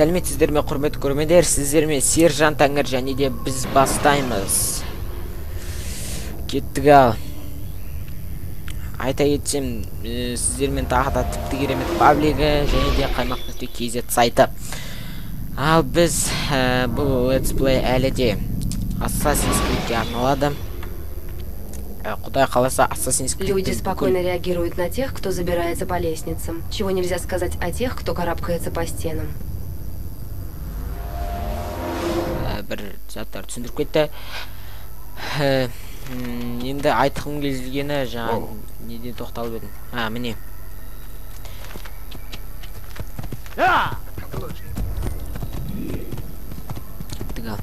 Сәлеметсіздер ме, құрметті көрермендер, сіздер мен Сержан Тәңір және де біз бастаймыз. Кеттік ал. Айта кетсем, сіздермен тағы да тіпті керемет паблигі және де қаймақ.kz сайты. Ал біз бұл Let's Play әлі де Assassin's Creed'ге арналады. Құдай қаласа Assassin's Creed. Люди спокойно реагируют на тех, кто забирается по лестницам. Чего нельзя сказать о тех, кто карабкается по стенам. Бір заттар түсіндіріп кетті. Енді айтқым келгені жаңа неден тоқталып едім. Міне. Кеттік ал.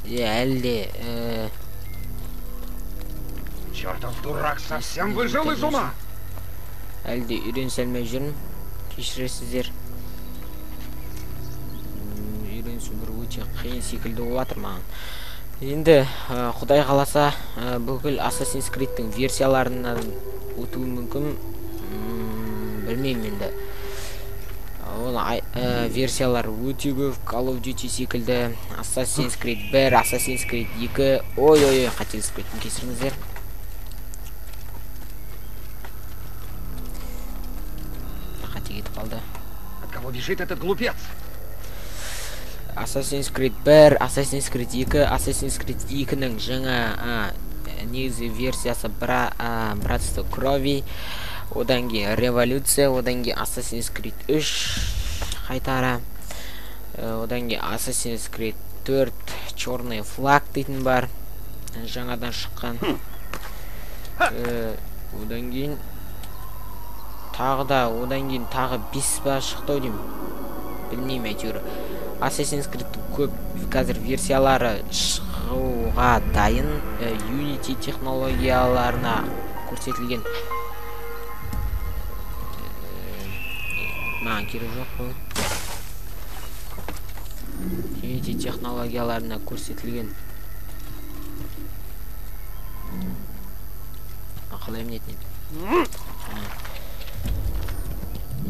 Әлде Чертов дурак совсем выжил из ума. Әлде үйренсе алмай жүрмін. Кешіресіздер. Үйренсу бір өте қиын секілді болатыр маған. Енді Құдай қаласа бүкіл Assassin's Creed'тің версияларынан өтуі мүмкін. Білмеймін енді. Ол версиялар өте көп. Call of Duty секілді, Assassin's Creed 1, Assassin's Creed 2. Ой, қателесіп кеттім, кешіріңіздер. От кого бежит этот глупец? Assassin's Creed 1, Assassin's Creed 2, Assassin's Creed 2-ның жаңа негізгі версиясы Братство Крови, одан кейін Революция, одан кейін Assassin's Creed 3 қайтара, одан кейін Assassin's Creed 4 Черный флаг дейтін бар, жаңадан шыққан. Одан кейін тағы 5 ба шықты деймін. Білмеймін әйтеуір. Assassin's Creed көп қазір версиялары шығуға дайын. Unity технологияларына көрсетілген. Маған керек жоқ бұл. Unity технологияларына көрсетілген. Қалай мінетін еді?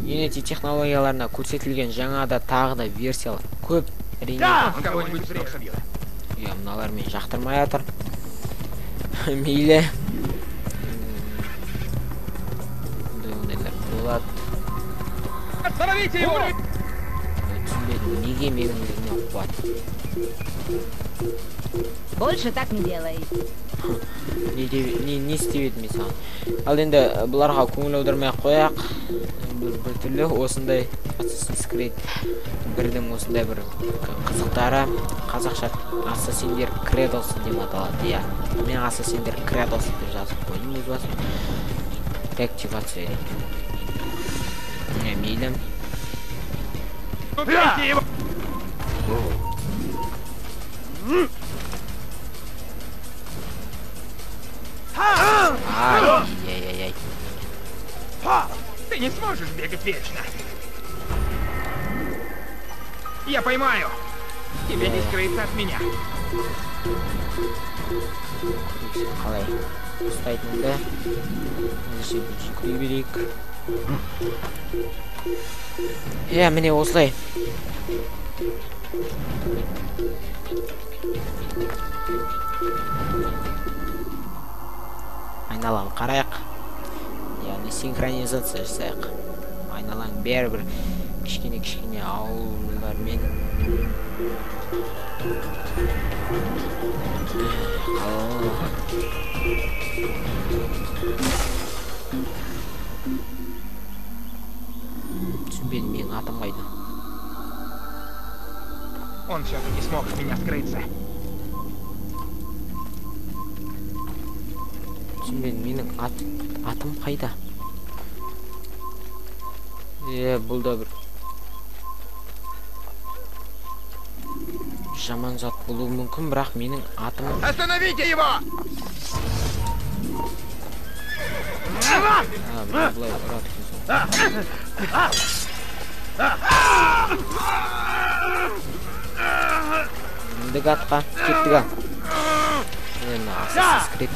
Unity технологияларына көрсетілген жаңада тағы да версиялар көп. Мыналар мен жақтырмай атыр. Мейлі. Ондайлар болады. Түсінбедім, неге менің өзімнен қуат? Больше так не делай. Не істеп едім саған. Ал енді бұларға көңіл аудармай қояқ. Бір түрлі осындай Assassin's Creed 1-дің осындай бір қызықтары. Қазақша Ассасиндер Кредосы деп аталады. Мен Ассасиндер Кредосы деп жазып қойдым өз басым. Реактивация. Мейлі. Ай-яй-яй-яй. Ты не сможешь бегать вечно. Я поймаю. Тебе не скрыться от меня. Қалай ұстайтынды жүгірей берейік. Міне осылай. Айналан қарайық. Яғни синхронизация жасайық. Айналан бәрі-бір кішкене ауылдармен түсінбедім, менің атым қайда? Он все же не смог от меня скрыться. Түсінбедім, менің атым қайда? Бұл да бір жаман зат болуы мүмкін, бірақ менің атым... Остановите его! Бұлай ұрат көзім. Міндік атқа кеттіға. Assassin's Creed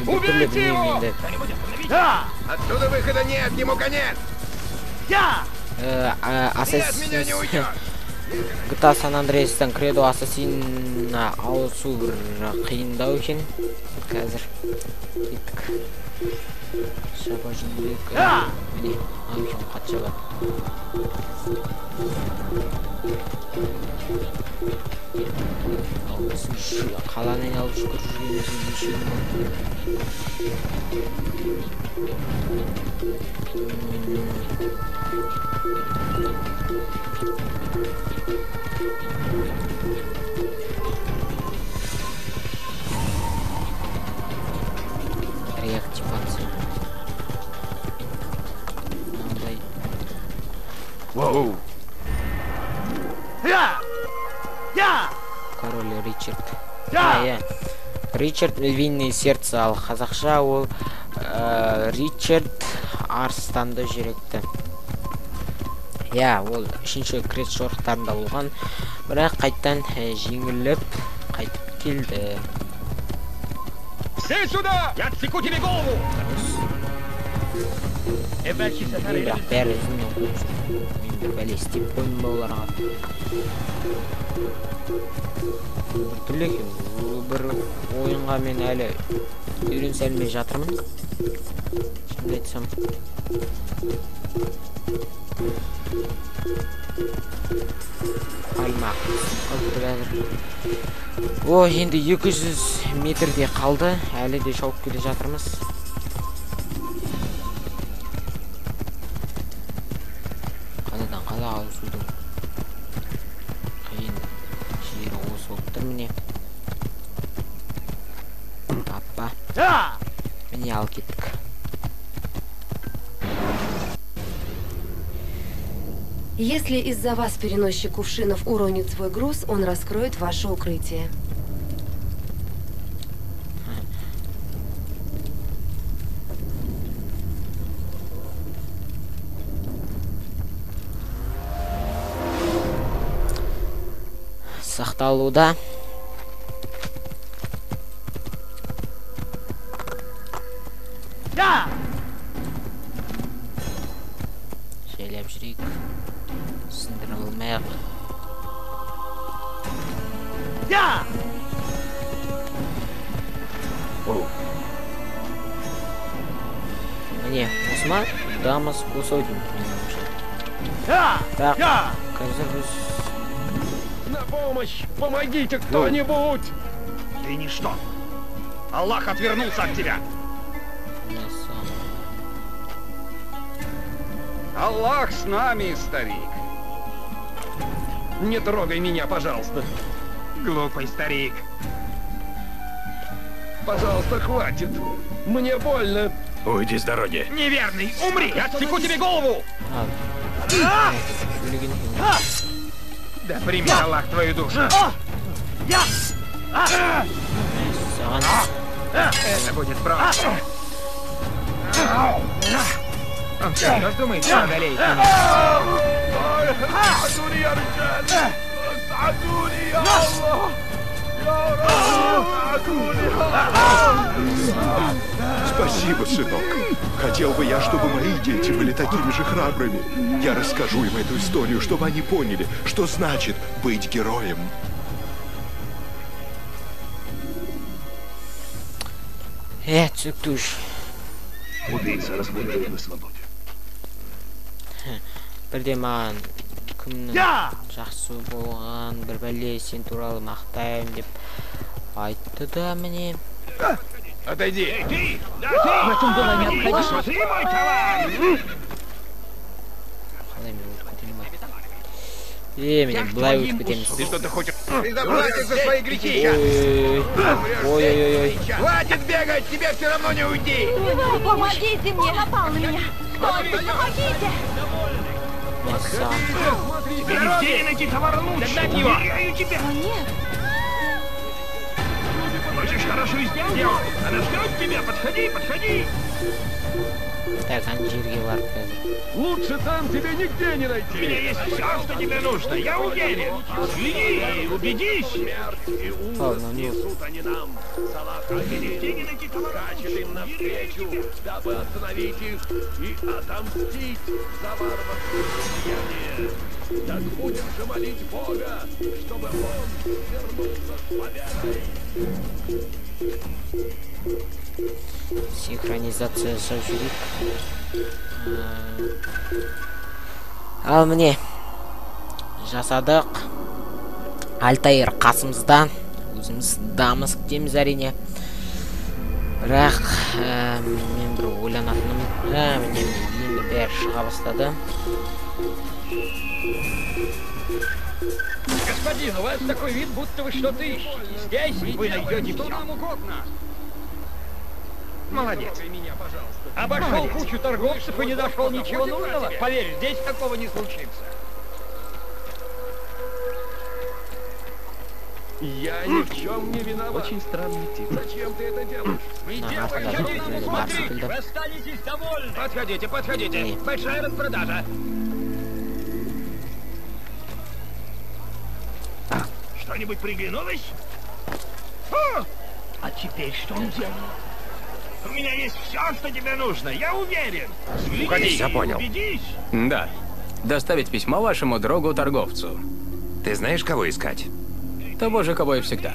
bir türlü bilmiyorum Отсюда выхода нет, ему конец! Нет, меня не уйдет! GTA San Andreas'тан Credo Assassin'на ауысу бір қиындау екен. Қазір кеттік. Шаба жүндек. Міне, айшам қат шаба. Біздің қаланы айналып жүгіріп жүргенімізге неше реактивация. Мынандай. Воу! Король Ричард. Ричард Львиное сердце, ал қазақша ол Ричард арыстанды жүректі. Ол 3-ші крест жорықтарында болған, бірақ қайттан жеңіліп қайтып келді. Ты сюда! Я отсеку тебе голову! Бірақ бәрі жүзінен қойып мен бір бәле істеп қойдым ба оларға. Бір түрлі екен, бір ойынға мен әлі үйренсе әлмей жатырмын. Шынымды айтсам. Аймақ. Енді 200 метрде қалды, әлі де шауып келе жатырмыз. Қаладан қала ауысудың қиын жері осы болып тұр міне. Аппа. Міне ал кеттік. Если из-за вас переносчик кувшинов уронит свой груз, он раскроет ваше укрытие. Сақталуда. Шейлеп жүрейік. Сындырылмайық. Міне, осыма дамыз қосойдың. Так, қазір біз... На помощь! Помогите кто-нибудь! Ты ничто! Аллах отвернулся от тебя! Аллах с нами, старик! Не трогай меня, пожалуйста! Глупый старик! Пожалуйста, хватит! Мне больно! Уйди с дороги! Неверный! Умри! Я отсеку тебе голову! Да примет Аллах твою душу! Это будет просто! Он всерьез думает, что одолеет меня? Спасибо, сынок. Хотел бы я, чтобы мои дети были такими же храбрыми. Я расскажу им эту историю, чтобы они поняли, что значит быть героем. Түсінікті. Убийца разбудил на свободе. Бірде маған кімнің жақсы болған бір бәле сен туралы мақтаймын деп айтты да міне. Отойди! В этом была необходимость. Посмотри мой товар! Қалай мен өтіп кетемін ба? Міне бұлай өтіп кетеміз. Ты что-то хочешь? Ты заплатишь за свои грехи! Ой-ой-ой. Хватит бегать! Тебе все равно не уйти! Помогите мне! Напал на меня! Кто-нибудь, помогите! Тебе нигде не найти товар лучше! Уверяю тебя! Нет! Хочешь хорошо сделать? Она ждет тебя! Подходи, подходи! Так, ана жерге барып қазір. Лучше там тебя нигде не найти. У меня есть все, что тебе нужно, я уверен. Следи, убедись. Смерть и ужас несут они нам. Салах Аль-Дин скачет им навстречу, дабы остановить их и отомстить за варварское деяние. Так будем же молить Бога, чтобы он вернулся с победой. Синхронизация жасап жүрейік. Ал міне жасадық. Альтаир қасымызда. Өзіміз Дамасктеміз әрине. Бірақ мен бір ойланатыным, міне енді бәрі шыға бастады. Господин, у вас такой вид, будто вы что-то ищете. Здесь вы найдете все. Молодец. Обошел кучу торговцев и не нашел ничего нужного? Поверь, здесь такого не случится. Я ни в чем не виноват. Очень странный тип. Зачем ты это делаешь? Вы делаете, смотрите, вы останетесь довольны. Подходите, подходите. Большая распродажа. Что-нибудь приглянулось? А теперь что он делает? У меня есть все, что тебе нужно, я уверен. Следи, Я понял. убедись. Да. Доставить письмо вашему другу-торговцу. Ты знаешь, кого искать? Того же, кого и всегда.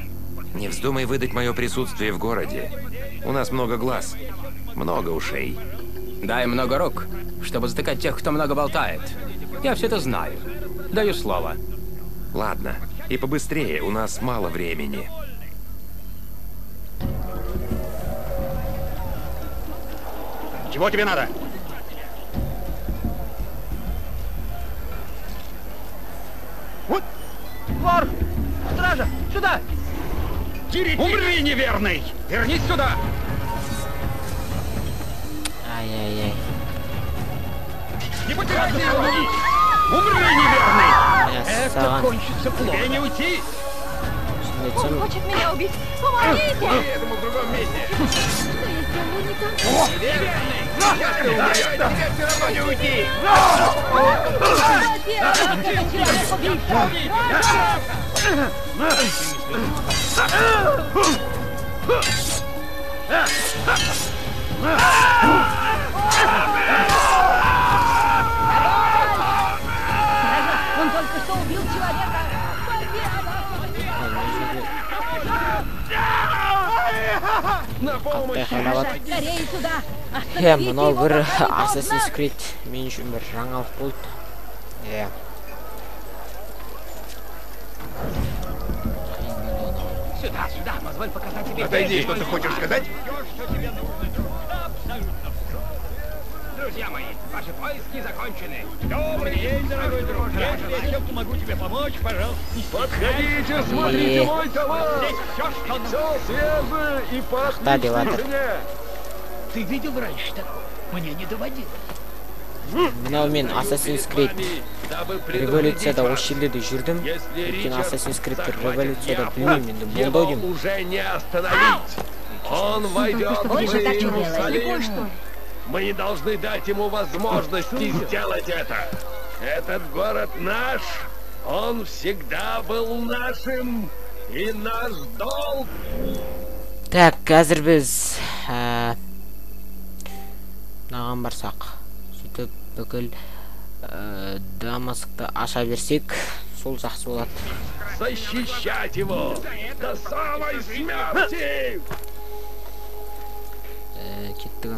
Не вздумай выдать мое присутствие в городе. У нас много глаз, много ушей. Дай много рук, чтобы затыкать тех, кто много болтает. Я все это знаю. Даю слово. Ладно, и побыстрее, у нас мало времени. Чего тебе надо? Вот! Вор! Стража! Сюда! Умри, неверный! Вернись сюда! Ай-яй-яй. Не потеряйся! Умри, неверный! Это Саған. кончится плохо. Тебе не уйти! Шынымды Он айтсам, хочет меня убить! Помогите! Этому в другом месте! Что я сделаю не так? Неверный! Сейчас ты умрешь! Тебе все равно не уйти! Отец, человек-убийца! Он только что убил человека! қаттай қайлап жатыр. Скорее сюда! Мынау бір Assassin's Creed мен үшін бір жаңалық болды. Қиын болды анау. Сюда, сюда! Позволь показать тебе... Отойди, что ты хочешь сказать? Друзья мои, ваши поиски закончены. Добрый день, дорогой друг. Если я чем-то могу тебе помочь, пожалуйста. Подходите, смотрите мой товар. Здесь все, что нужно. Все свежее и пахнет свежее. Ты видел раньше такое? Мне не доводилось. Мынау мен Assassin's Creed революцияда осы жерде де жүрдім. Өйткені Assassin's Creed революцияда білмеймін енді болды ау деймін. Уже не остановить. Он войдет в Иерусалим. Мы не должны дать ему возможности сделать это. Этот город наш. Он всегда был нашим. И наш долг. Так, қазір біз мынаған барсақ, сөйтіп бүкіл Дамаскты аша берсек, сол жақсы болады. Защищать его до самой смерти. Кеттік.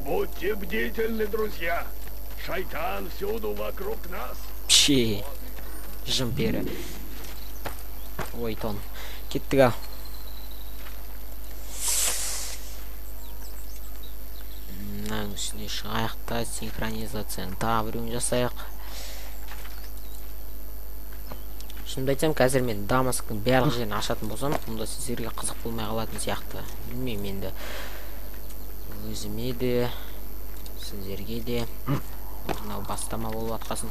Будьте бдительны, друзья. Шайтан всюду вокруг нас. Пши. Жымпері. Ой, тон. Кеттік. Мынаның үстіне шығайық та синхронизацияны тағы біреуін жасайық. Шынымды айтсам, қазір мен Дамасктың барлық жерін ашатын болсам, мұнда сіздерге қызық болмай қалатын сияқты. Білмеймін енді. Өзіме де, сіздерге де. Мынау бастама болып атқасын.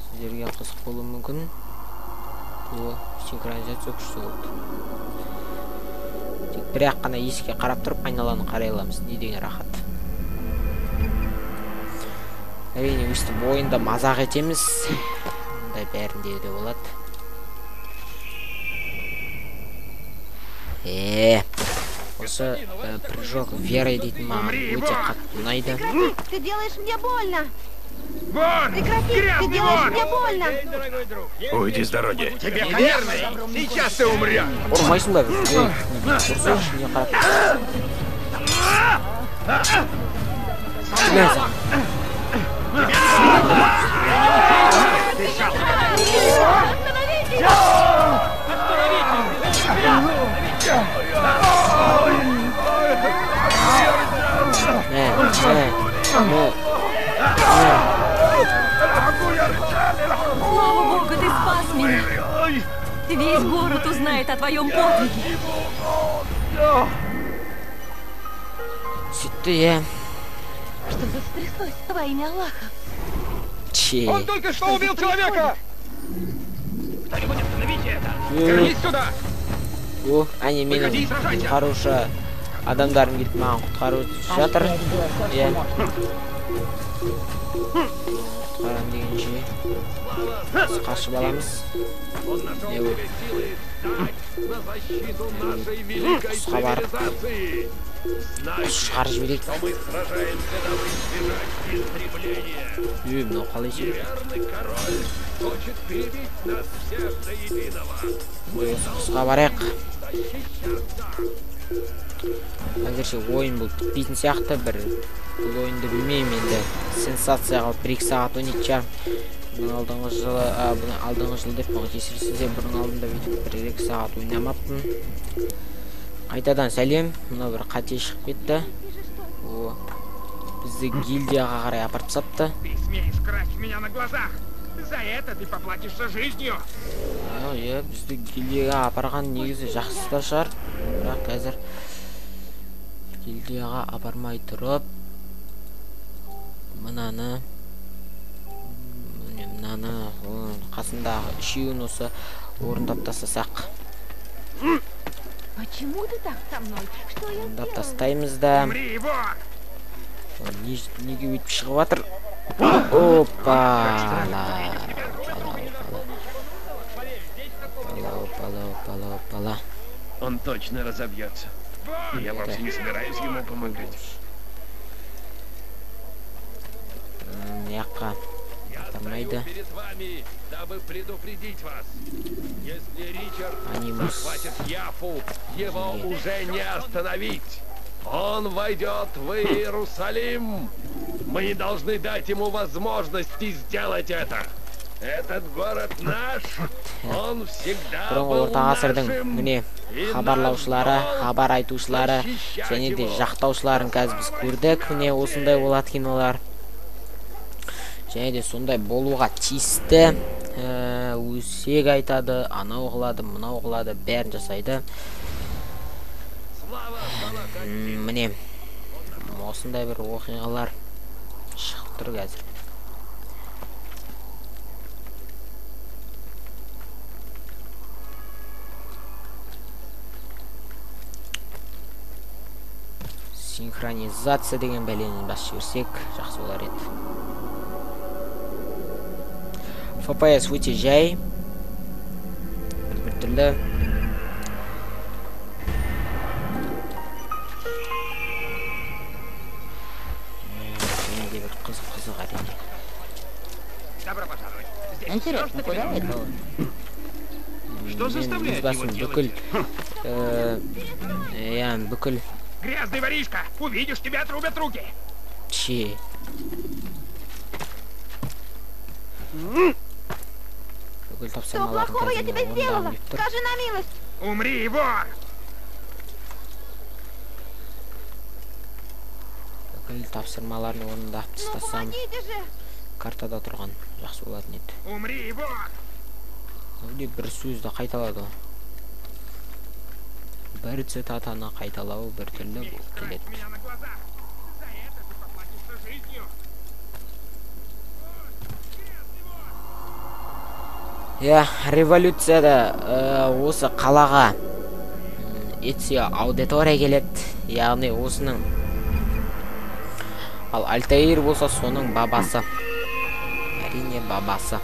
Сіздерге қызық болуы мүмкін. Бұл синхронизация күшті болды. Тек бір-ақ қана есікке қарап тұрып айналаны қарай аламыз. Не деген рахат. Әрине өстіп ойында мазақ етеміз. Мұндай бәрінде де болады. Осы прыжок Верой дейтін маған өте қатты ұнайды. Прекрати, ты делаешь мне больно. Вон! Прекрати, ты Грязный делаешь вон! мне больно. Уйди с дороги. Тебе конерный! Сейчас ты умрешь! Ұрмайсың ба? Ұрсайшы, не қарап Слава Богу, ты спас меня. Весь город узнает о твоем подвиге. Сөйтті, Что тут стряслось во имя Аллаха? Он только что убил человека! Кто-нибудь остановите это! Вернись сюда! О, әне менің құтқарушы адамдарым келіп маған құтқару жатыр. Құтқарам дегенше біз қашып аламыз. Он нашел себе силы стать на защиту нашей великой цивилизации. Знайте, Шығарып жіберейік. что мы сражаемся, дабы избежать истребления. Мынау қалай сен? Верный король хочет перебить нас всех до единого. Осы құсқа барайық. Әзірше ойын бұл бітпейтін сияқты. Бұл ойынды білмеймін енді. Сенсация қылып 1-2 сағат ойнайтын шығар. Алдыңғы жылы деп бұған кесірсізде бұрын алдында бүйтіп 1-2 сағат ойнамаппын. Қайтадан сәлем. Мына бір қате шығып кетті. Бізді гильдияға қарай апарып сапты. Ты смеешь красть меня на глазах. За это ты поплатишься жизнью. Бізді гильдияға апарған негізі жақсы да шығар. Бірақ қазір гильдияға апармай тұрып мынаны қасындағы үшеуін осы орындап тастасақ. Почему ты так со мной? Что я Орындап сделала? тастаймыз да. Умри, вор! Неге өйтіп шығып жатыр? Опа-ла. Опа-ла. Он точно разобьется. Я вовсе не собираюсь ему помогать. Яққа апармайды. Перед вами, дабы предупредить вас. Если Ричард захватит Яфу, его уже не остановить. Он войдет в Иерусалим. Мы не должны дать ему возможности сделать это. Этот город наш. Он всегда Бұрынғы был орта ғасырдың нашим. міне хабарлаушылары, хабар айтушылары және де жақтаушыларын қазір біз көрдік. Міне осындай болады кинолар. Және де сондай болуға тиісті. Өсек айтады, анау қылады, мынау қылады, бәрін жасайды. Міне осындай бір оқиғалар шығып тұр қазір. Синхронизация деген бәлені басып жіберсек жақсы болар еді. FPS өте жай. Бір түрлі. Менде бір қызық әрине. Добро пожаловать. Здесь всё, что тебе нужно. Что заставляет его делать? Бүкіл Грязный воришка! Увидишь, тебя отрубят руки! Че? Что плохого я тебе сделала? Скажи на милость. Умри, вор! Бүкіл тапсырмаларын орындап Ну тастасам помогите же. картада тұрған жақсы болатын еді. Умри, вор! Деп бір сөзді қайталады. Бір цитатаны қайталау бір түрлі болып келеді. Меня на глазах! За это ты поплатишься жизнью! Революцияда осы қалаға Эцио Аудитория келет, яғни осының. Ал Альтаир болса соның бабасы. Әрине бабасы.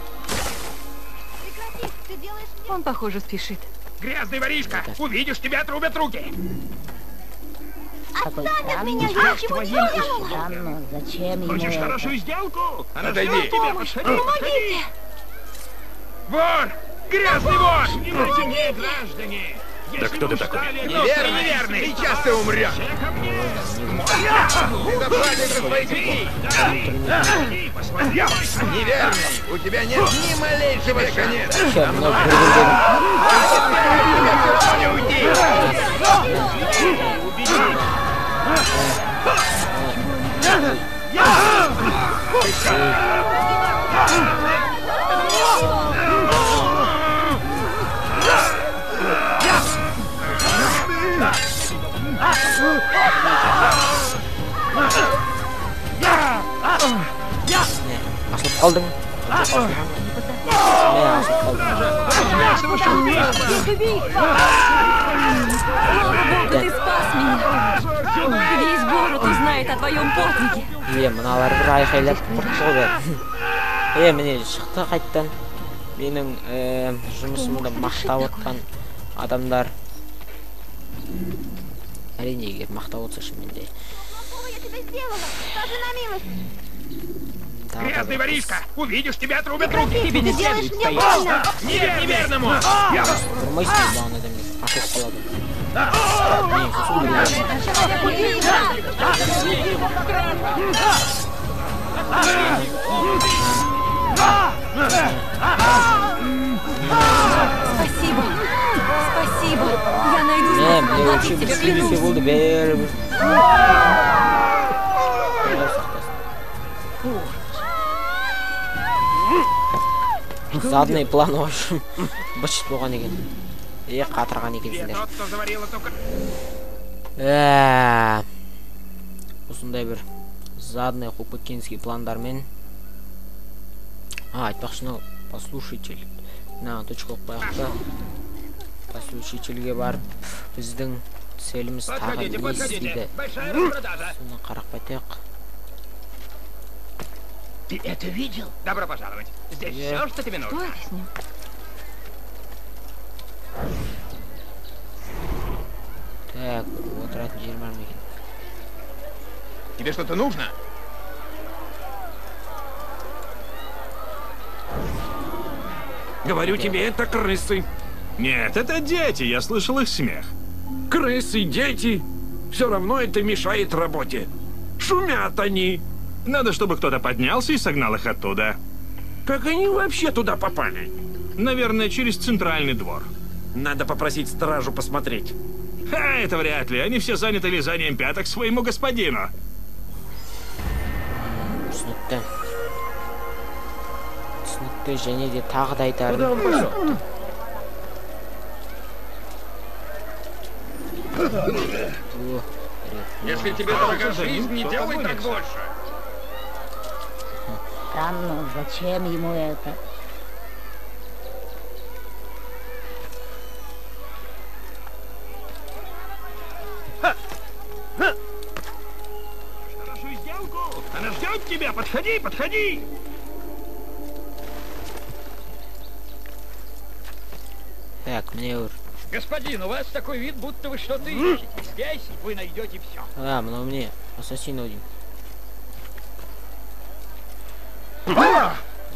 Он, похоже, спешит. Грязный воришка! Увидишь, тебя отрубят руки! Оставь от меня, я ничего не делала! Странно, зачем ему Хочешь это? хорошую сделку? Отойди. Подходи! Вор! Грязный вор! Не дайте мне, граждане! Да кто ты такой? Неверный! Сейчас ты умрешь! Все ко мне! Ты заплатишь за свои грехи! Посмотри! Неверный! У тебя нет ни малейшего конец! Чё, много Не уйди! Ашылып қалдың. Ашылып қалдың. Слава богу, ты спас меня. Весь город узнает о твоем подвиге. Мыналар бір айқайлап құртылды. Міне шықты қайттан. Менің жұмысымды мақтап отқан адамдар. Әрине, егер мақтап отса шынымен де. Я тебе сделала! Скажи на милость! Грязный воришка! Увидишь, тебя отрубят руки! Ты делаешь мне больно! Нет, неверному! Тұрмайсың бағын адаммен. Ашылып қалады. Не, суды Спасибо. Спасибо. Я найду Не, способ мне вообще оплатить тебе, бір сүйресе клянусь. болды, бәрібір. Задный план, в общем, бычыт болған екен. Қатырған екенсіңдер. Тот, кто заварил эту... Осындай бір задный хупыкинский пландармен. Айтпақшы, послушатель. Точка қойықта. Послушательге барып, біздің целіміз тағы не істейді. Большая распродажа! Соны қарап қайтайық. Ты это видел? Добро пожаловать. Здесь все, что тебе Что нужно. это с ним? Так, отыратын жер бар ма екен? Тебе что-то нужно? Говорю тебе, это крысы. Нет, это дети, я слышал их смех. Крысы, дети. Все равно это мешает работе. Шумят они. Надо, чтобы кто-то поднялся и согнал их оттуда. Как они вообще туда попали? Наверное, через центральный двор. Надо попросить стражу посмотреть. Ха, это вряд ли. Они все заняты лизанием пяток своему господину. Түсінікті. Түсінікті, және де тағы да айтарым. Куда он пошел? Если тебе дорога жизнь, не делай так больше. Странно, зачем ему это? Хорошую сделку. Она ждет тебя. Подходи, подходи. Так, мне ур. Господин, у вас такой вид, будто вы что-то ищете. Здесь вы найдете все. Мынау мне ассасин один.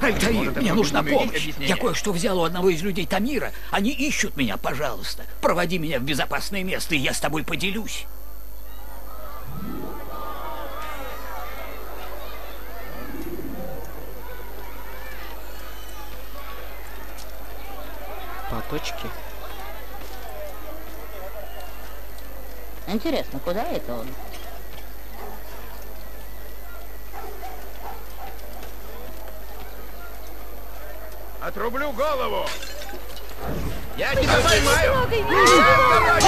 Альтаир, мне нужна помощь. Я кое-что взял у одного из людей Тамира. Они ищут меня, пожалуйста. Проводи меня в безопасное место, и я с тобой поделюсь. По точке. Интересно, куда это он? Отрублю голову! Я тебя поймаю!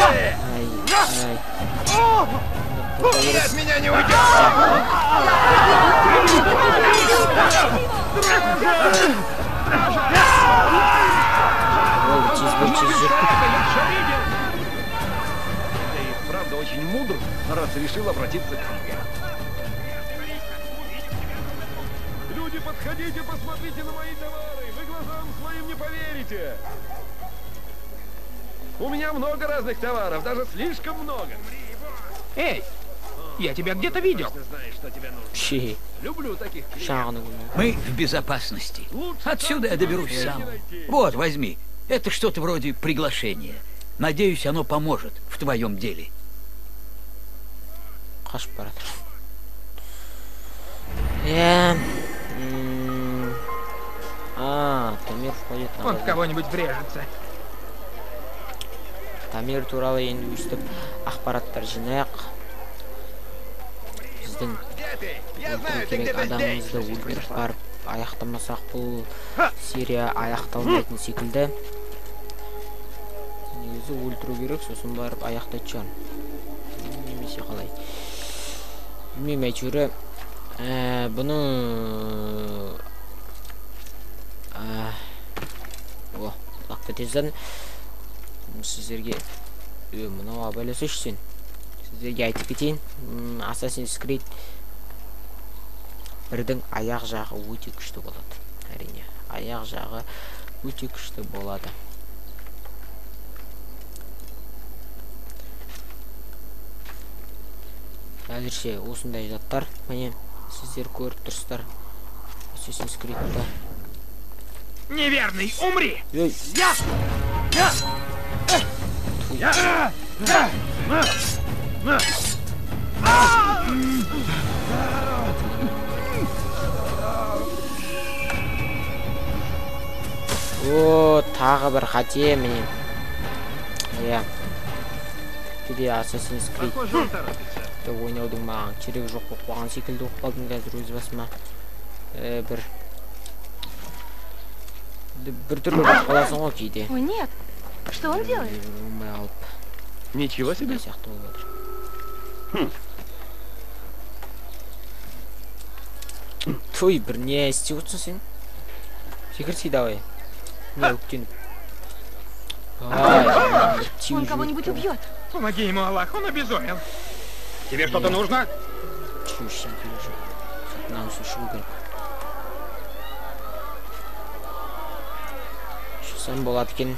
Ай, ай. Ты от меня не уйдешь! Ой, чиз. очень мудр, раз решил обратиться ко мне. Люди, подходите, посмотрите на мои товары. Вы глазам своим не поверите. У меня много разных товаров, даже слишком много. Эй, я тебя где-то видел. Люблю таких. Мы в безопасности. Отсюда я доберусь сам. Вот, возьми. Это что-то вроде приглашения. Надеюсь, оно поможет в твоем деле. Тамир входит. Он в кого-нибудь врежется. Тамир туралы енді өстіп ақпараттар жинайық. Біздің өлтіру керек адамымызды өлтіріп барып аяқтамасақ бұл серия аяқталмайтын секілді. Негізі өлтіру керек, сосын барып аяқтайтын шығар. Немесе қалай. Білмеймін, әйтеуір бұны лақ кетезден сіздерге мынау абайласыш сен. Сіздерге айтып кетейін, Assassin's Creed 1-дің аяқ жағы өте күшті болады. Әрине, аяқ жағы өте күшті болады. Әзірше осындай заттар, міне сіздер көріп тұрсыздар. Assassin's Creed-та. Неверный, умри! О, тағы бір қате міне. Кейде Assassin's Creed ойнаудың маған керек жоқ болып қалған секілді оқып қалдым қазір өз басыма. Бір түрлі болып қаласың ғой кейде. Ой, нет. Что он делает? Ничего себе. Той, бір не істеп отырсың сен? Секірсей давай. Не өктеніп. Он кого-нибудь убьет. Помоги ему, Аллах, он обезумел. Тебе что-то нужно? Чушь, нам сушил керек. Шусан болады екен.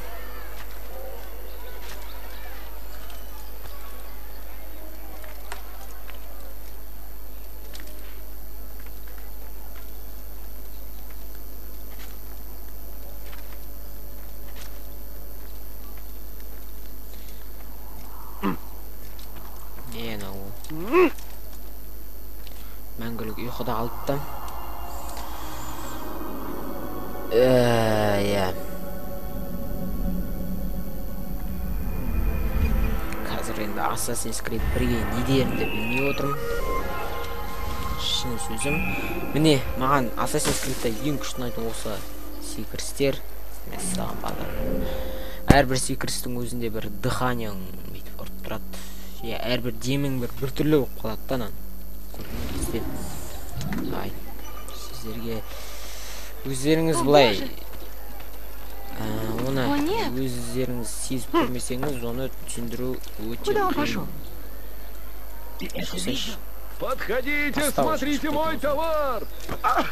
Мәңгілік ұйқыда қалыпты. Қазір енді Assassin's Creed 1-ге не дерімді білмей отырмын. Шын сөзім. Міне, маған Assassin's Creed'та ең күшті ұнайтын осы секірістер. Мәссаған бағдар. Әрбір секірістің өзінде бір дыханияң бүйтіп ұрып тұрады. Әрбір демің бір түрлі болып қалады да. Ай, сіздерге өздеріңіз бұлай оны өздеріңіз сезіп көрмесеңіз, оны түсіндіру өте қиын. Подходите, смотрите мой товар!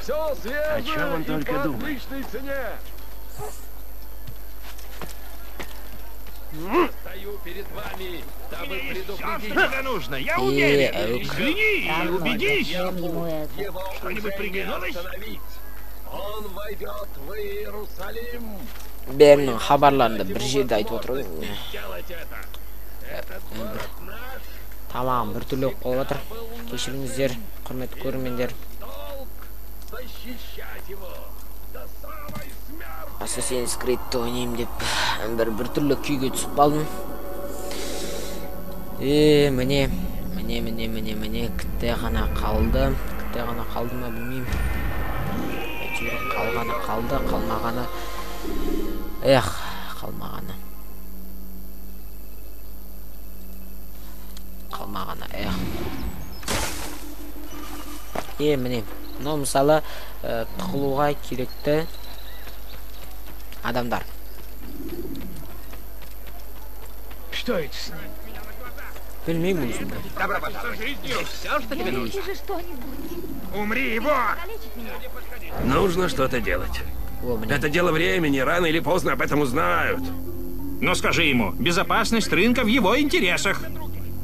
Все свежее и по отличной цене! Стою перед вами, дабы предупредить. Что нужно? Я уверен. Взгляни и убедись. Что-нибудь приглянулось? Он войдет в Иерусалим. Бәрінің хабарларында бір жерде айтып отыр. Тамағым бір түрлі болып қалып отыр. Кешіріңіздер, құрметті көрермендер. Assassin's Creed'ті ойнайым деп бір түрлі күйге түсіп қалдым. Міне, кітте ғана қалды. Кітте ғана қалды ма білмеймін. Әйтеуір қалғаны қалды, қалмағаны. Қалмағаны. Міне, мынау мысалы тұқылуға керекті адамдар. Что это с ним? Білмеймін өзім. Все, что тебе нужно. Же что-нибудь. Умри, вор! Нужно что-то делать. О, мне. Это дело времени, рано или поздно об этом узнают. Но скажи ему, безопасность рынка в его интересах.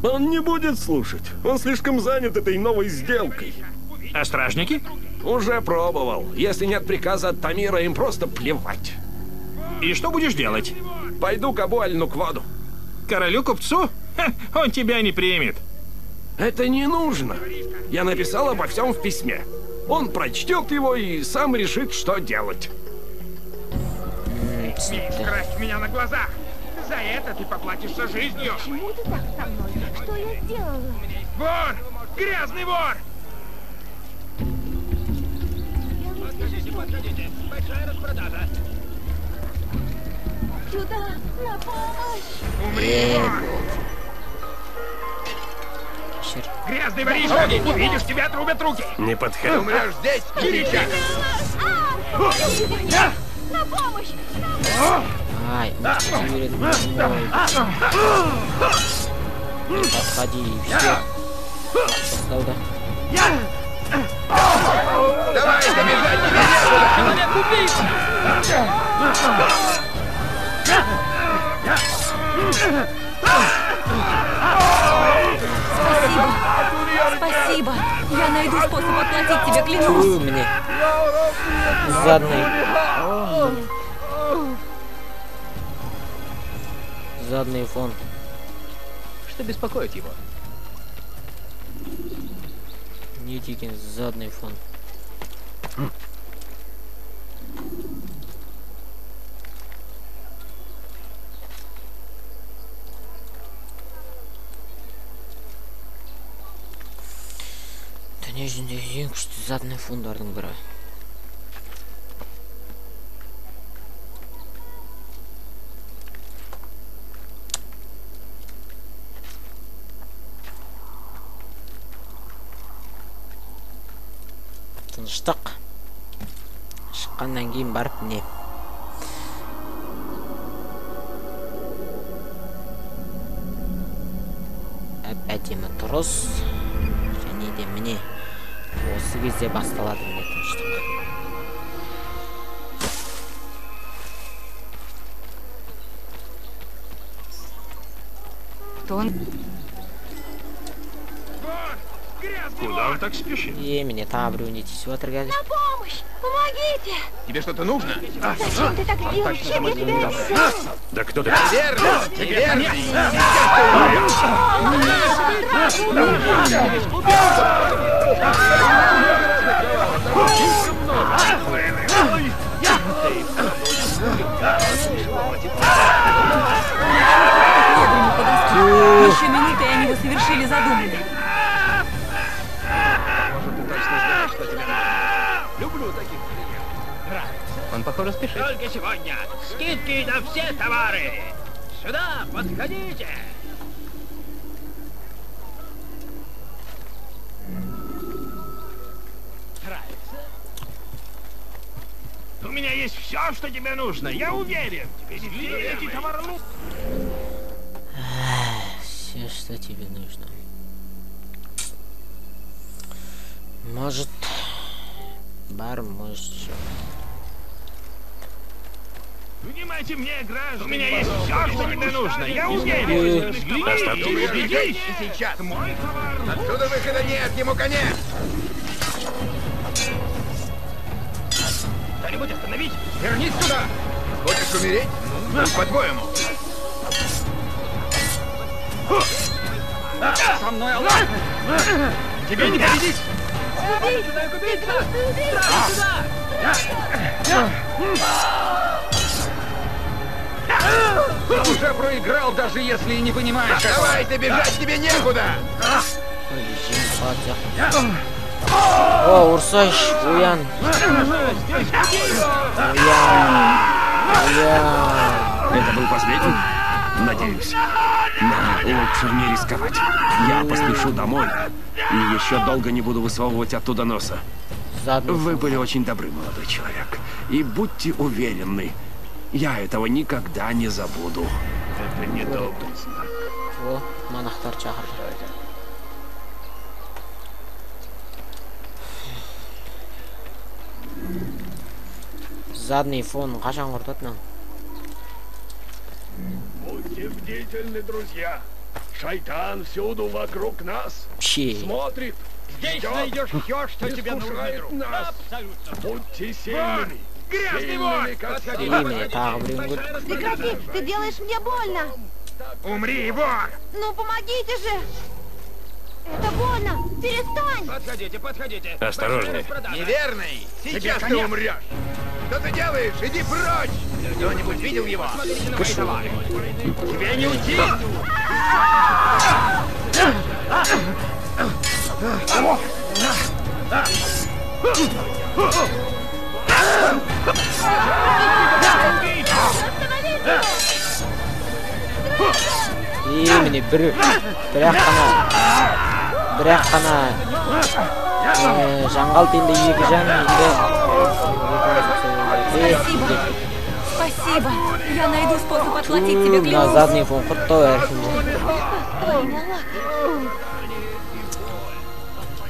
Он не будет слушать. Он слишком занят этой новой сделкой. А стражники? Уже пробовал. Если нет приказа от Тамира, им просто плевать. И что будешь делать? Пойду к Абу Аль-Нукваду. Королю-купцу? Он тебя не примет. Это не нужно. Я написал обо всем в письме. Он прочтет его и сам решит, что делать. Смей красть меня на глазах. За это ты поплатишься жизнью. Почему ты так со мной? Что я сделала? Вор! Грязный вор! Большая распродажа. Сюда! На помощь! Умри, вор! Грязный воришка! Увидишь, тебя отрубят руки! Не подходи. Умрешь здесь, сейчас! На помощь! Ай, не подходи, все. Поставил, да? Давай, добежать тебе некуда! Человек-убийца! Спасибо. Я найду способ отплатить тебе, клянусь. Фу, мне. Задний. Задний фон. Что беспокоит его? Не тільки задний фон. Дүниежүзінде ең күшті задный фондардың бірі. Тыныштық. Шыққаннан кейін барып не? Әдемі тұрыс. Және де міне. Осы кезде басталады міне тыныштық. Куда он так спешит? Міне тағы біреу не тиісіп отыр қазір. На помощь! Помогите! Тебе что-то нужно? Зачем ты так сделал? Чем я тебя обязан? Да кто ты? Еще минуты, и они бы совершили задуманное. Люблю таких. Он, похоже, спешит. Только сегодня. Скидки на все товары. Сюда, подходите. Нравится? У меня есть все, что тебе нужно. Я уверен. Тебе эти товары... Все, что тебе нужно. Может... Бар, может, что. Внимайте мне, граждане. У меня есть все, что тебе нужно. Я уверен. Взгляни, убедись. Сейчас. Мой товар. Отсюда выхода нет, ему конец. Кто-нибудь остановить? Вернись сюда. Хочешь умереть? Ну, по-твоему. Со мной, Аллах. Тебе не победить. Ты уже проиграл, даже если не понимаешь. Давай, ты бежать тебе некуда. О, Урсаш, уян. Это был последний? Надеюсь. Но лучше не рисковать. Я поспешу домой. И еще долго не буду высовывать оттуда носа. Вы были очень добры, молодой человек. И будьте уверены, я этого никогда не забуду. Это не добрый знак. О, монахтар чакырды. Задний фон качан куртат мен? Будьте бдительны, друзья. Шайтан всюду вокруг нас. Смотрит. Здесь найдешь все, что тебе нужно, друг. Абсолютно. Будьте сильными. Грязный вор! Прекрати, ты делаешь мне больно. Умри, вор! Ну, помогите же. Это больно. Перестань. Подходите, подходите. Осторожней. Неверный. Сейчас ты умрешь. Что ты делаешь? Иди прочь. Кто-нибудь видел его? Тебе не уйти. Имени бірақ қана жаңғал пенде екі жан Спасибо. Я найду способ отплатить тебе, клянусь. На задний фон құртты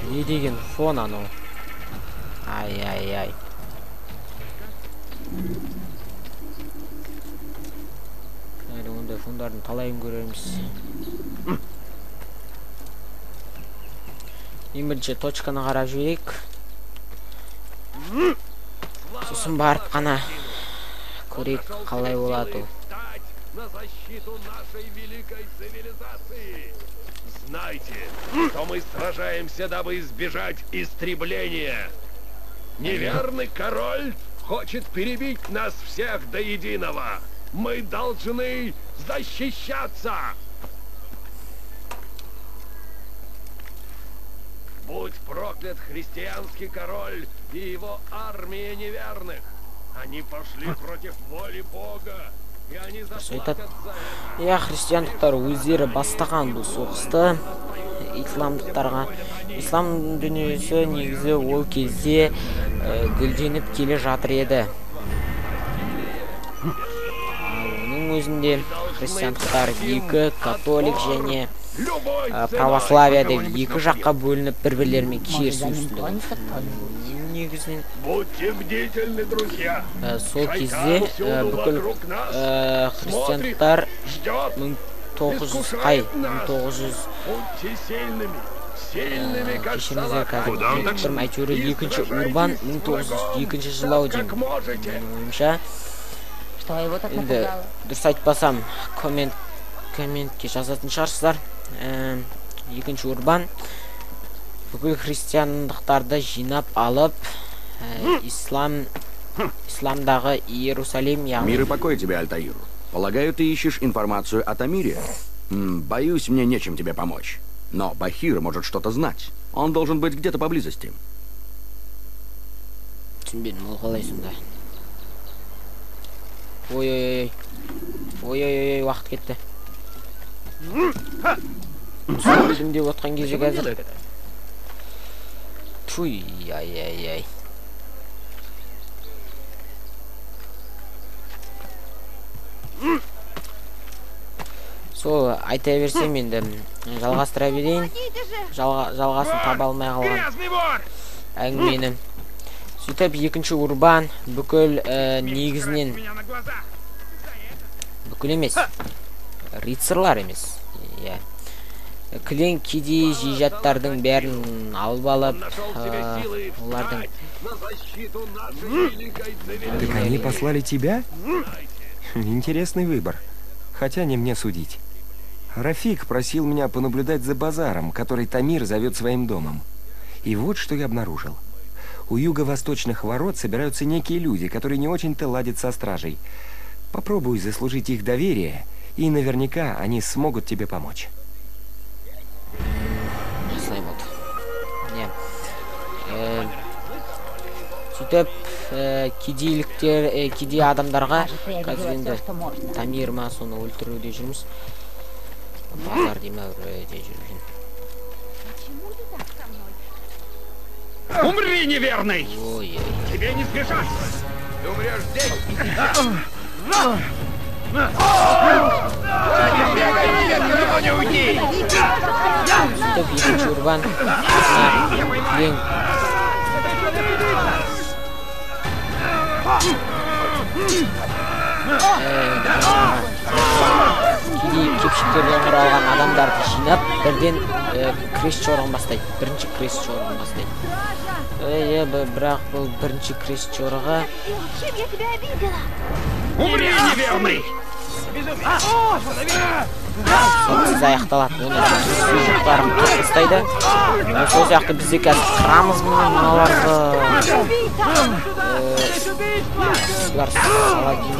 не деген фон анау. Ай. Әлі ондай фондардың талайын көрерміз. Ең бірінші точканы қарап жіберейік. Сосын барып қана көрейік қалай болады. На защиту нашей великой цивилизации. Знайте, что мы сражаемся, дабы избежать истребления. Неверный король хочет перебить нас всех до единого. Мы должны защищаться. Будь проклят христианский король и его армия неверных. Они пошли против воли Бога. Я христиандықтар өздері бастаған бұл соғысты исламдықтарға. Ислам дүниесі негізі ол кезде гүлденіп келе жатыр еді. Оның өзінде христиандықтар екі, католик және православия деп екі жаққа бөлініп бір-бірлерімен керісіп негізінен сол кезде бүкіл христиандықтар 1900 кешіріңіздер қазір әйтеуір екінші Урбан 1902 жылы деймін. Енді дұрыс айтпасам комментке жазатын шығарсыздар. Екінші Урбан бүкіл христиандықтарды жинап алып исламдағы Иерусалим яғни. Мир и покой тебе, Альтаир. Полагаю, ты ищешь информацию о Тамире? Боюсь, мне нечем тебе помочь. Но Бахир может что-то знать. Он должен быть где-то поблизости. Түсінбедім, ол қалай сонда. Ой, уақыт кетті. Түсінбедім деп отқан кезде қазір. Туй, ай. Сол айта берсем енді жалғастыра берейін. Жалғасын таба алмай қалған әңгімені. Сөйтіп екінші Урбан бүкіл негізінен бүкіл емес, рыцарлар емес. Кілең кедей жижаттардың бәрін алып алып, олардың... Так они послали тебя? Интересный выбор. Хотя не мне судить. Рафик просил меня понаблюдать за базаром, который Тамир зовет своим домом. И вот что я обнаружил. У юго-восточных ворот собираются некие люди, которые не очень-то ладят со стражей. Попробуй заслужить их доверие, и наверняка они смогут тебе помочь. Сөйтіп, кедей адамдарға қазір енді Тамир ма соны өлтіруде жүрміз. Базар деймі өреде жүрген. Умри, неверный! Ой. Тебе не сбежать! Ты умрешь здесь! Не уйди! Сөйтіп екінші урбан ең кедей кепшіктерден құралған адамдарды жинап бірден крест жорығын бастайды. Бірінші крест жорығын бастайды. Бірақ бұл бірінші крест жорығы сіз аяқталады. Оны жұрттарын қырқыстайды. Сол сияқты бізде қазір қырамыз мыналарды. Бұлар Саладин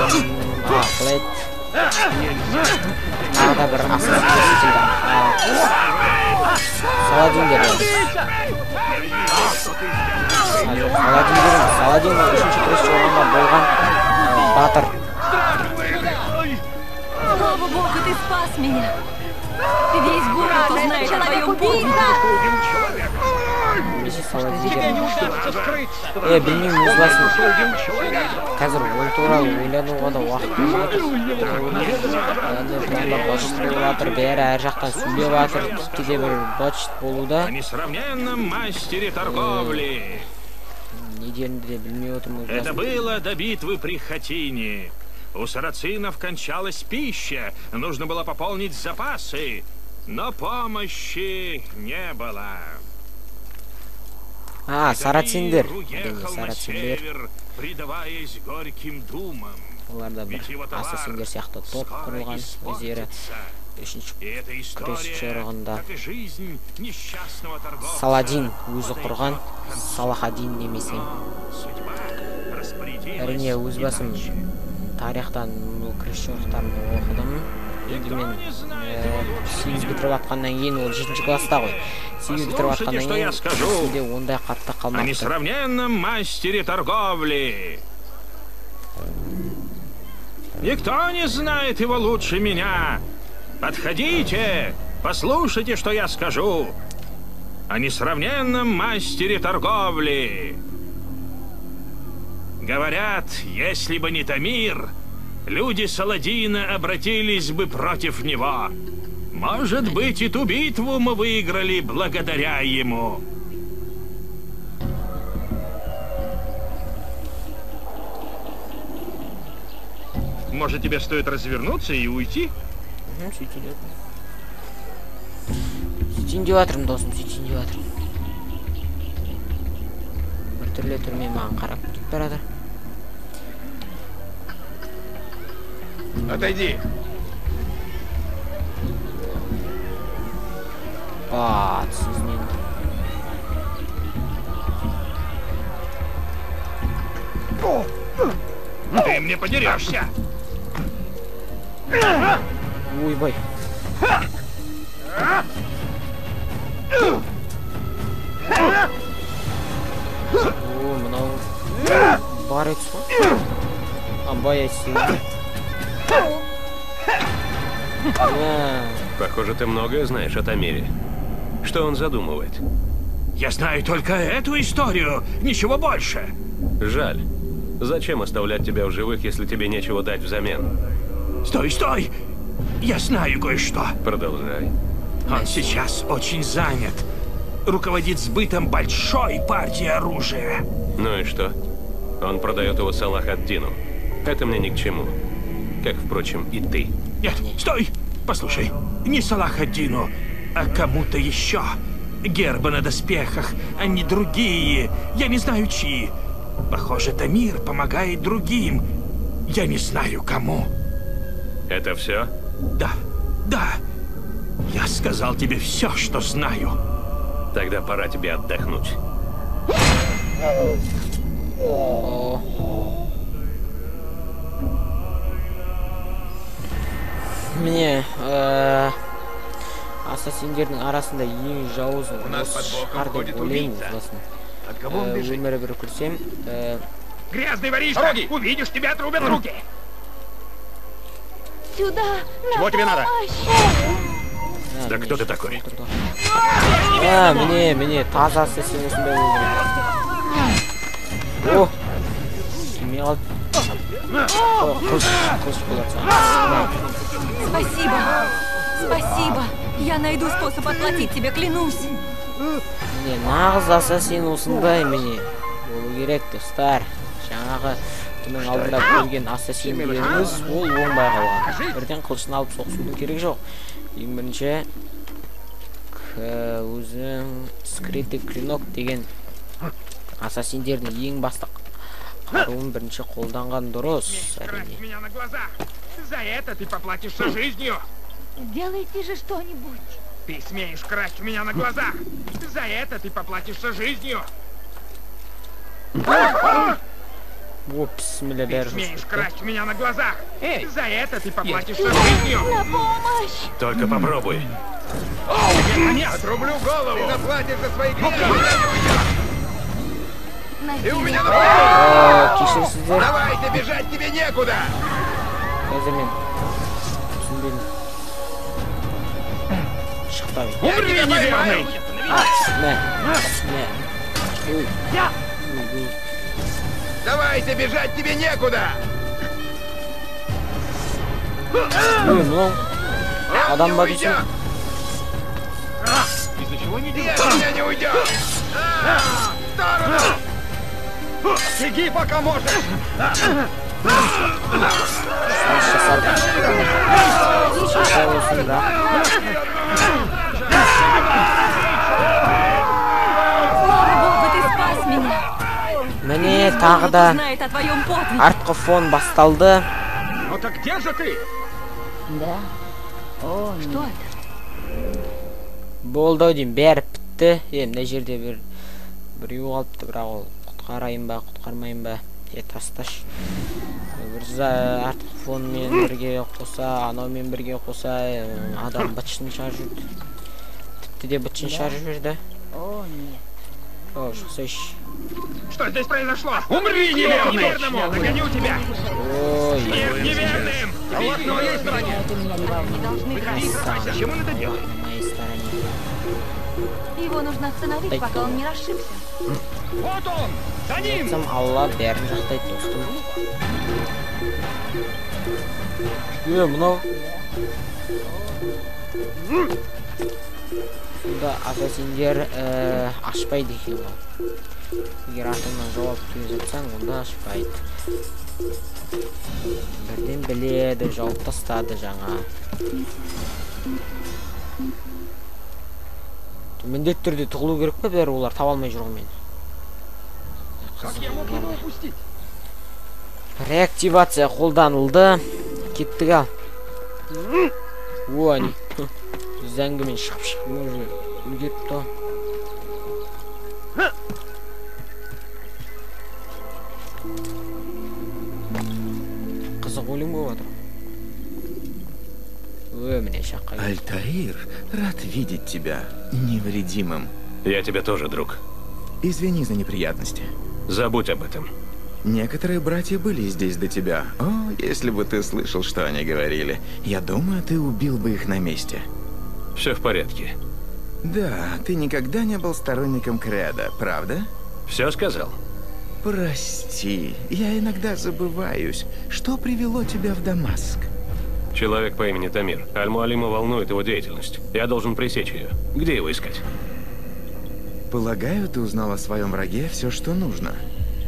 қалайды. Тағы бір асасындар секілді. Саладиндер. Саладин үшінші крест жорығында болған батыр. Слава Богу, ты спас меня! Весь город узнает о твоем подвиге! Білмеймін, өз басым. Қазір ол туралы ойлануға да уақыт болмайды. Бочет болатыр, бәрі әр жақтан сөйлеп жатыр. Кейде бір бочет болуда. О несравненном мастере торговли. Не дерінде де білмей отырмын. Это было до битвы при Хатине. У сарацинов кончалась пища, нужно было пополнить запасы, но помощи не было. Сарациндер. Уехал на север, предаваясь горьким думам. Оларда бір асасиндер сияқты топ құрылған өздері. Үшінші крест жорығында Саладин өзі құрған, Салахадин немесе. Әрине өз басым тарихтан крест жорықтарын оқыдым. Енді мен 8 бітіріп атқаннан кейін, ол 7-ші класста ғой. 8 бітіріп атқаннан кейін, үстінде ондай қатты қалмапты. О несравненном мастере торговли. Никто не знает его лучше меня. Подходите, послушайте, что я скажу. О несравненном мастере торговли. Говорят, если бы не Тамир, люди Саладина обратились бы против него. Может быть, и ту битву мы выиграли благодаря ему. Может, тебе стоит развернуться и уйти? Сөйтейін деп жатырмын, досым, сөйтейін деп жатырмын. Бір түрлі түрме маған қарап кетіп барады. Отойди. Сізмен. Ты мне подерешься. Ойбай. Мынау бар еді сол. Бояйся. Похоже, ты многое знаешь о Тамире. Что он задумывает? Я знаю только эту историю, ничего больше. Жаль. Зачем оставлять тебя в живых, если тебе нечего дать взамен? Стой, стой! Я знаю кое-что. Продолжай. Он сейчас очень занят. Руководит сбытом большой партии оружия. Ну и что? Он продает его Салах-ад-Дину. Это мне ни к чему. Как, впрочем, и ты. Нет, стой! Послушай, не Салах-ад-Дину, а кому-то еще. Гербы на доспехах, а не другие. Я не знаю, чьи. Похоже, Тамир помогает другим. Я не знаю, кому. Это все? Да, да. Я сказал тебе все, что знаю. Тогда пора тебе отдохнуть. Міне, ассасиндердің арасында ең жауыз шар деп ойлаймын осыласын. Өмірі бір көрсем. Грязный воришка! Увидишь, тебя отрубят руки! Сюда! Чего тебе надо? Да кто ты такой? Міне, таза ассасин есінде болдым. О! Кеме қалды. Спасибо. Спасибо. Я найду способ отплатить тебе, клянусь. Не, нағыз ассасин осындай міне. Болу керек, достар. Жаңағы түннің алдында көрген ассасиндеріміз ол оңбай қалған. Бірден қылышын алып соқсудың керек жоқ. Ең бірінші өзің скрытый клинок деген ассасиндердің ең басты қаруын бірінші қолданған дұрыс. За это ты поплатишься жизнью. Сделайте же что-нибудь. Ты смеешь красть у меня на глазах. За это ты поплатишься жизнью. Ты смеешь красть у меня на глазах. За это ты поплатишься жизнью. На помощь! Только попробуй. Я отрублю голову. Ты заплатишь за свои грехи. Ты у меня напал! Давай, ты бежать тебе некуда! Умри, неверный! Давайте, бежать тебе некуда! Адам бадысын. Из-за чего не делаешь? От меня не уйдешь! В сторону! Беги, пока можешь! Мне тағы да артқы фон басталды. Ну так где же ты? Да. О, что это? Болды деймін, бәрі бітті. Мына жерде біреу қалыпты, бірақ ол құтқарайын ба, құтқармайын ба? Тасташ. Бір артқы фонмен бірге қоса, анаумен бірге қоса, адам бытшын шарып жүрді. Тіпті де бытшын шарып жүрді. О, нет. О, шықсайш. Что здесь произошло? Умри, неверный! Неверному! Догоню тебя! Ой. Смерть неверным! Вот на моей стороне! Это меня не волнует. Зачем он это делает? На моей стороне. Его нужно остановить, пока он не расшибся. Вот он! За ним! Сам Алла бәрін жақтайды, достым. Мынау. Сонда ассасиндер ашпайды екен ғой. Егер атыңнан жауап келе жатсаң, онда ашпайды. Бірден біледі, жауап тастады жаңа. Міндетті түрде тұғылу керек пе, бәрі олар таба алмай жүр мен. Реактивация қолданылды. Кеттік ал. О, не. Зәңгімен шығып үлгеріпті. Қызық өлім болып отыр. Міне шаққа. Альтаир, рад видеть тебя невредимым. Я тебя тоже, друг. Извини за неприятности. Забудь об этом. Некоторые братья были здесь до тебя. О, если бы ты слышал, что они говорили. Я думаю, ты убил бы их на месте. Все в порядке. Да, ты никогда не был сторонником Кредо, правда? Все сказал? Прости, я иногда забываюсь. Что привело тебя в Дамаск? Человек по имени Тамир. Аль-Муалима волнует его деятельность. Я должен пресечь ее. Где его искать? Полагаю, ты узнал о своем враге все, что нужно.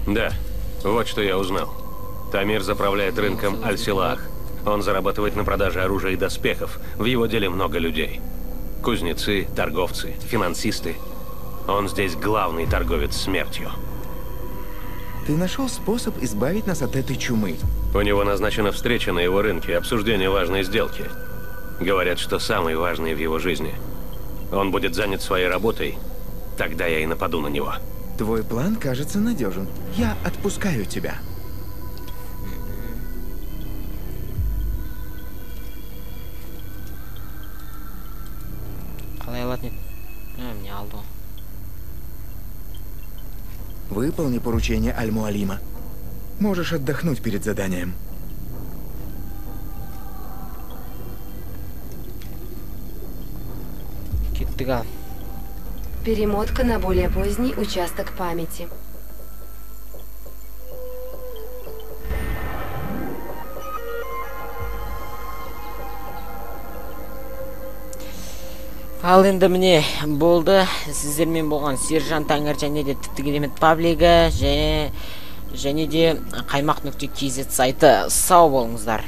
Да, вот что я узнал. Тамир заправляет рынком Аль-Силах. Он зарабатывает на продаже оружия и доспехов. В его деле много людей. Кузнецы, торговцы, финансисты. Он здесь главный торговец смертью. Ты нашел способ избавить нас от этой чумы. У него назначена встреча на его рынке, обсуждение важной сделки. Говорят, что самой важной в его жизни. Он будет занят своей работой, тогда я и нападу на него. Твой план кажется надежен. Я отпускаю тебя. Выполни поручение Аль-Муалима. Можешь отдохнуть перед заданием. Перемотка на более поздний участок памяти. Ал енді міне болды. Сіздермен болған Сержан Таңер және де Тіптігелемет паблигі және де Қаймақ.kz сайты. Сау болыңыздар.